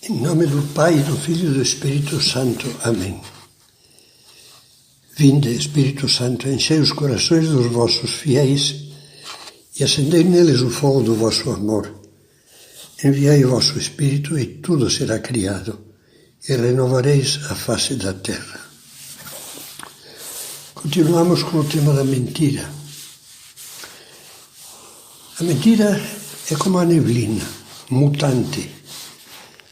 Em nome do Pai, do Filho e do Espírito Santo. Amém. Vinde, Espírito Santo, enchei os corações dos vossos fiéis e acendei neles o fogo do vosso amor. Enviai o vosso Espírito e tudo será criado, e renovareis a face da terra. Continuamos com o tema da mentira. A mentira é como a neblina, mutante.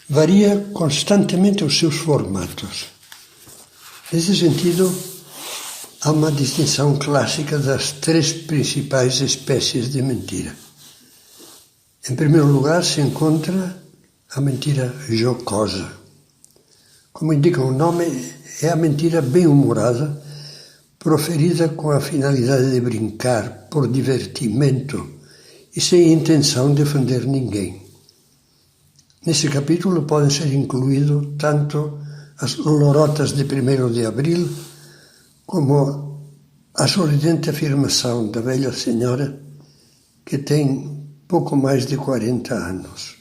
Varia constantemente os seus formatos. Nesse sentido, há uma distinção clássica das três principais espécies de mentira. Em primeiro lugar, se encontra a mentira jocosa. Como indica o nome, é a mentira bem-humorada, proferida com a finalidade de brincar, por divertimento e sem intenção de ofender ninguém. Nesse capítulo podem ser incluídos tanto as lorotas de 1º de abril como a sorridente afirmação da velha senhora que tem pouco mais de 40 anos,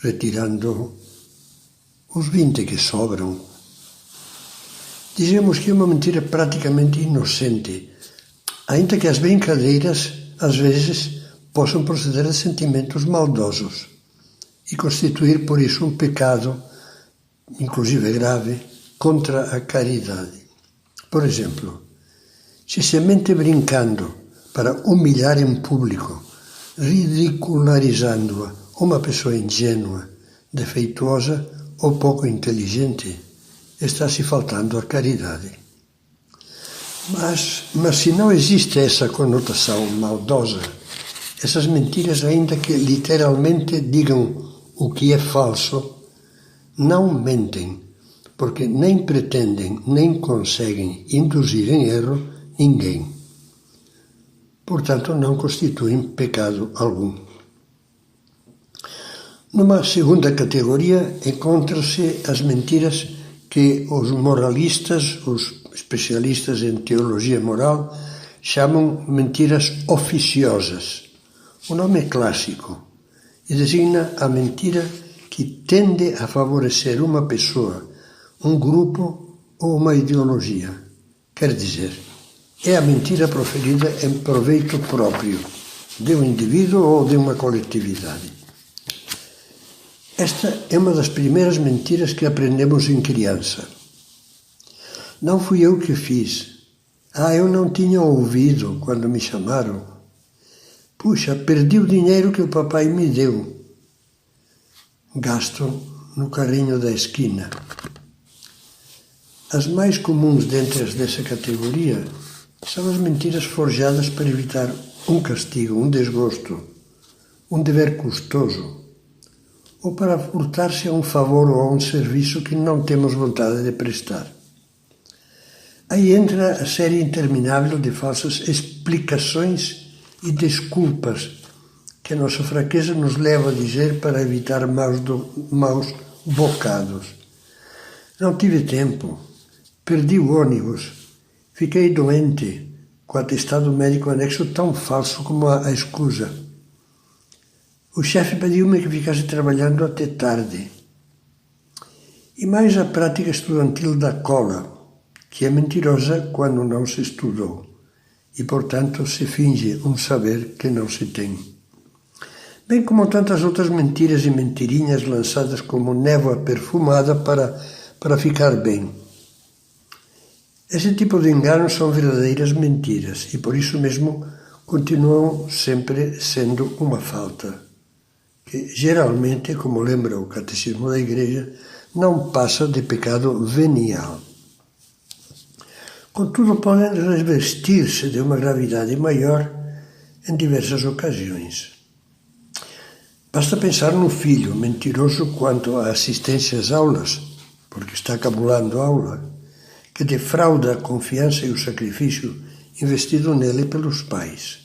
retirando os 20 que sobram. Dizemos que é uma mentira praticamente inocente, ainda que as brincadeiras, às vezes, possam proceder de sentimentos maldosos e constituir, por isso, um pecado, inclusive grave, contra a caridade. Por exemplo, se se mente brincando para humilhar em público, ridicularizando-a uma pessoa ingênua, defeituosa ou pouco inteligente, está se faltando à caridade. Mas se não existe essa conotação maldosa, essas mentiras, ainda que literalmente digam o que é falso, não mentem, porque nem pretendem, nem conseguem induzir em erro ninguém. Portanto, não constituem pecado algum. Numa segunda categoria, encontram-se as mentiras que os moralistas, os especialistas em teologia moral, chamam mentiras oficiosas. O nome é clássico e designa a mentira que tende a favorecer uma pessoa, um grupo ou uma ideologia. Quer dizer, é a mentira proferida em proveito próprio de um indivíduo ou de uma coletividade. Esta é uma das primeiras mentiras que aprendemos em criança. Não fui eu que fiz. Eu não tinha ouvido quando me chamaram. Puxa, perdi o dinheiro que o papai me deu. Gasto no carrinho da esquina. As mais comuns dentre as dessa categoria são as mentiras forjadas para evitar um castigo, um desgosto, um dever custoso, ou para furtar-se a um favor ou a um serviço que não temos vontade de prestar. Aí entra a série interminável de falsas explicações e desculpas que a nossa fraqueza nos leva a dizer para evitar maus bocados. Não tive tempo, perdi o ônibus, fiquei doente, com atestado médico anexo tão falso como a escusa. O chefe pediu-me que ficasse trabalhando até tarde. E mais a prática estudantil da cola, que é mentirosa quando não se estudou e, portanto, se finge um saber que não se tem. Bem como tantas outras mentiras e mentirinhas lançadas como névoa perfumada para ficar bem. Esse tipo de enganos são verdadeiras mentiras e, por isso mesmo, continuam sempre sendo uma falta, que geralmente, como lembra o Catecismo da Igreja, não passa de pecado venial. Contudo, podem revestir-se de uma gravidade maior em diversas ocasiões. Basta pensar no filho, mentiroso quanto à assistência às aulas, porque está cabulando a aula, que defrauda a confiança e o sacrifício investido nele pelos pais.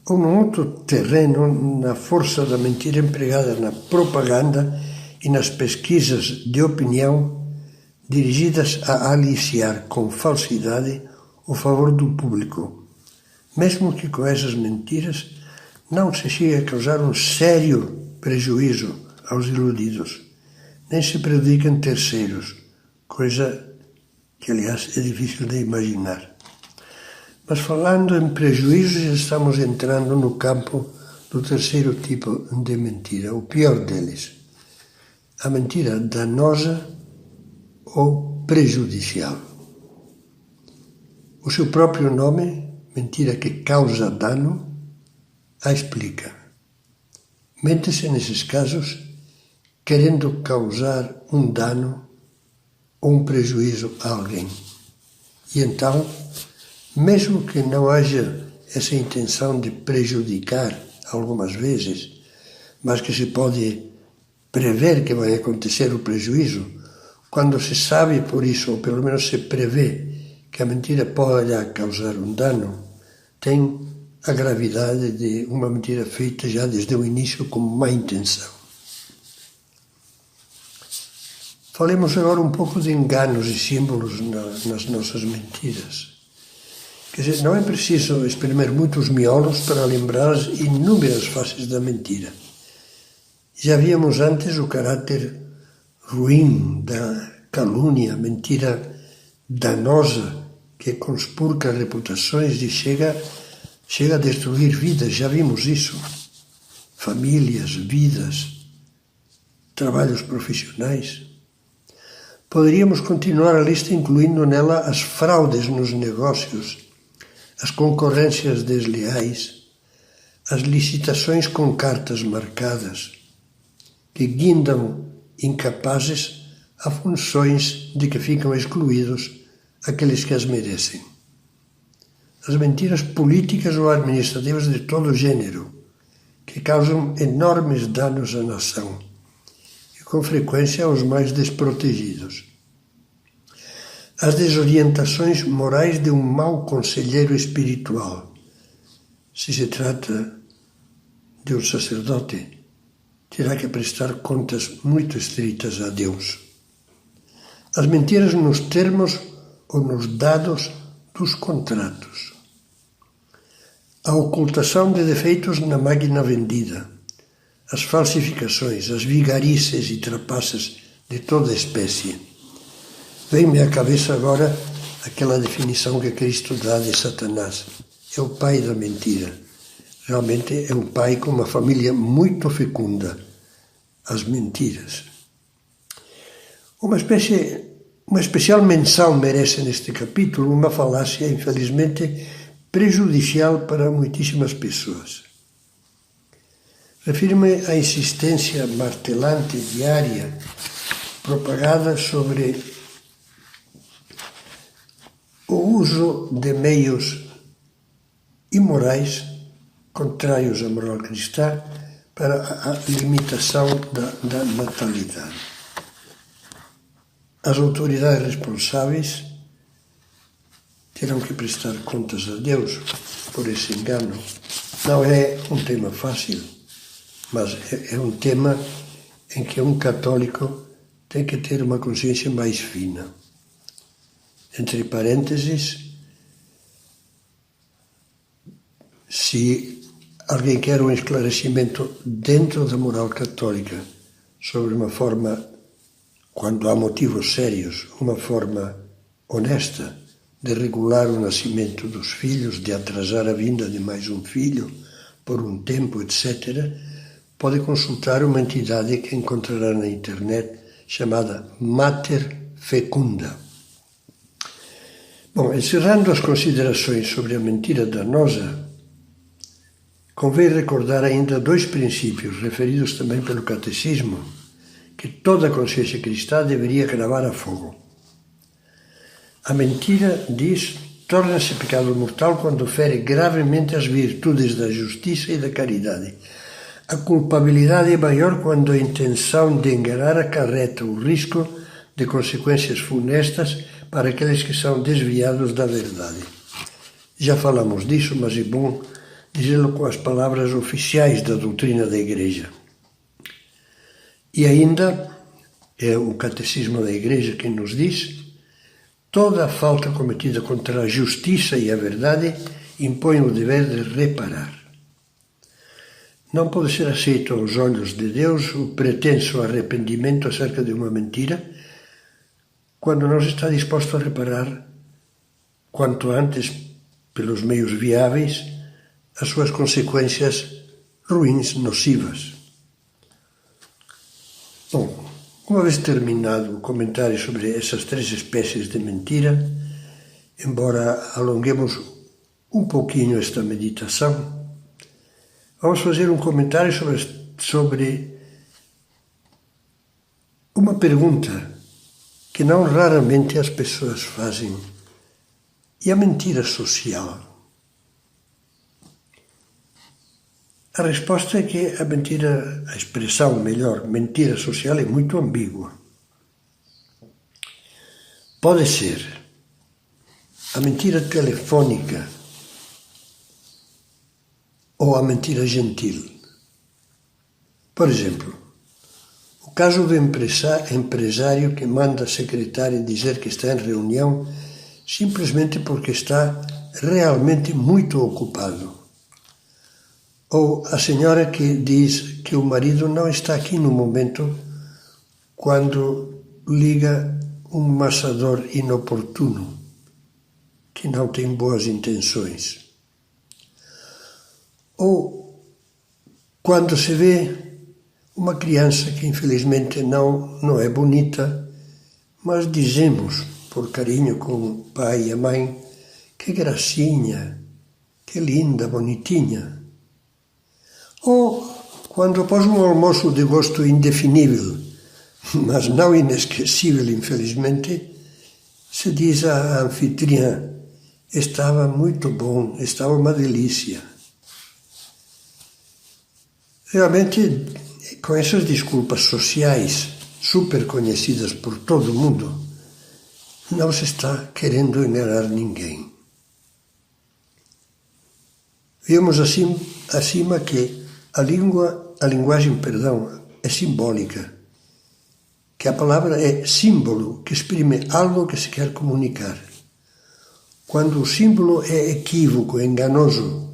Ou num outro terreno, na força da mentira empregada na propaganda e nas pesquisas de opinião dirigidas a aliciar com falsidade o favor do público, mesmo que com essas mentiras não se chegue a causar um sério prejuízo aos iludidos, nem se prejudicam terceiros, coisa que, aliás, é difícil de imaginar. Mas falando em prejuízos, estamos entrando no campo do terceiro tipo de mentira, o pior deles, a mentira danosa ou prejudicial. O seu próprio nome, mentira que causa dano, a explica. Mente-se nesses casos querendo causar um dano ou um prejuízo a alguém. E então, mesmo que não haja essa intenção de prejudicar algumas vezes, mas que se pode prever que vai acontecer o prejuízo, quando se sabe por isso, ou pelo menos se prevê, que a mentira pode causar um dano, tem a gravidade de uma mentira feita já desde o início com má intenção. Falemos agora um pouco de enganos e símbolos nas nossas mentiras. Quer dizer, não é preciso espremer muitos miolos para lembrar as inúmeras faces da mentira. Já víamos antes o caráter ruim da calúnia, mentira danosa que conspurca reputações e chega a destruir vidas, já vimos isso. Famílias, vidas, trabalhos profissionais. Poderíamos continuar a lista incluindo nela as fraudes nos negócios, as concorrências desleais, as licitações com cartas marcadas, que guindam incapazes a funções de que ficam excluídos aqueles que as merecem. As mentiras políticas ou administrativas de todo gênero, que causam enormes danos à nação e, com frequência, aos mais desprotegidos. As desorientações morais de um mau conselheiro espiritual. Se se trata de um sacerdote, terá que prestar contas muito estritas a Deus. As mentiras nos termos ou nos dados dos contratos. A ocultação de defeitos na máquina vendida. As falsificações, as vigarices e trapaças de toda espécie. Vem-me à cabeça agora aquela definição que Cristo dá de Satanás. É o pai da mentira. Realmente é um pai com uma família muito fecunda. As mentiras. Uma especial menção merece neste capítulo uma falácia, infelizmente, prejudicial para muitíssimas pessoas. Refiro-me à insistência martelante diária propagada sobre o uso de meios imorais, contrários à moral cristã, para a limitação da natalidade. As autoridades responsáveis terão que prestar contas a Deus por esse engano. Não é um tema fácil, mas é um tema em que um católico tem que ter uma consciência mais fina. Entre parênteses, se alguém quer um esclarecimento dentro da moral católica sobre uma forma, quando há motivos sérios, uma forma honesta de regular o nascimento dos filhos, de atrasar a vinda de mais um filho por um tempo, etc., pode consultar uma entidade que encontrará na internet chamada Mater Fecunda. Bom, encerrando as considerações sobre a mentira danosa, convém recordar ainda dois princípios referidos também pelo Catecismo, que toda a consciência cristã deveria gravar a fogo. A mentira, diz, torna-se pecado mortal quando fere gravemente as virtudes da justiça e da caridade. A culpabilidade é maior quando a intenção de enganar acarreta o risco de consequências funestas para aqueles que são desviados da verdade. Já falamos disso, mas é bom dizê-lo com as palavras oficiais da doutrina da Igreja. E ainda, é o Catecismo da Igreja que nos diz: toda a falta cometida contra a justiça e a verdade impõe o dever de reparar. Não pode ser aceito aos olhos de Deus o pretenso arrependimento acerca de uma mentira quando não se está disposto a reparar, quanto antes, pelos meios viáveis, as suas consequências ruins, nocivas. Bom, uma vez terminado o comentário sobre essas três espécies de mentira, embora alonguemos um pouquinho esta meditação, vamos fazer um comentário sobre uma pergunta que não raramente as pessoas fazem. E a mentira social? A resposta é que a expressão melhor, mentira social, é muito ambígua. Pode ser a mentira telefônica ou a mentira gentil. Por exemplo, o caso do empresário que manda a secretária dizer que está em reunião simplesmente porque está realmente muito ocupado. Ou a senhora que diz que o marido não está aqui no momento quando liga um maçador inoportuno, que não tem boas intenções. Ou quando se vê uma criança que infelizmente não é bonita, mas dizemos, por carinho com o pai e a mãe, que gracinha, que linda, bonitinha. Ou quando após um almoço de gosto indefinível, mas não inesquecível, infelizmente, se diz à anfitriã: estava muito bom, estava uma delícia. Realmente, com essas desculpas sociais, super conhecidas por todo mundo, não se está querendo enganar ninguém. Vimos acima que a linguagem é simbólica, que a palavra é símbolo que exprime algo que se quer comunicar. Quando o símbolo é equívoco, enganoso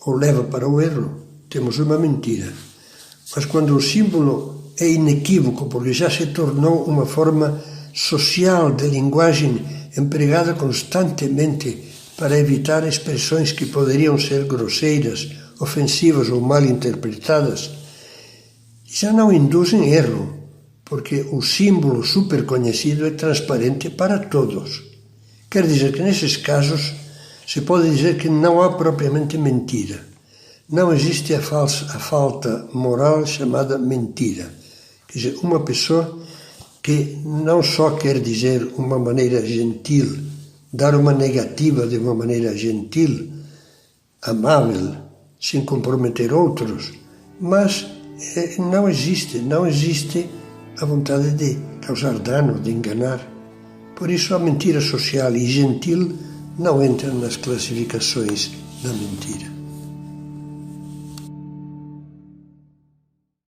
ou leva para o erro, temos uma mentira. Mas quando o símbolo é inequívoco, porque já se tornou uma forma social de linguagem empregada constantemente para evitar expressões que poderiam ser grosseiras, ofensivas ou mal interpretadas, já não induzem erro, porque o símbolo super conhecido é transparente para todos. Quer dizer que nesses casos se pode dizer que não há propriamente mentira. Não existe a falta moral chamada mentira. Quer dizer, uma pessoa que não só quer dizer uma maneira gentil, dar uma negativa de uma maneira gentil, amável, sem comprometer outros, mas não existe a vontade de causar dano, de enganar. Por isso a mentira social e gentil não entram nas classificações da mentira.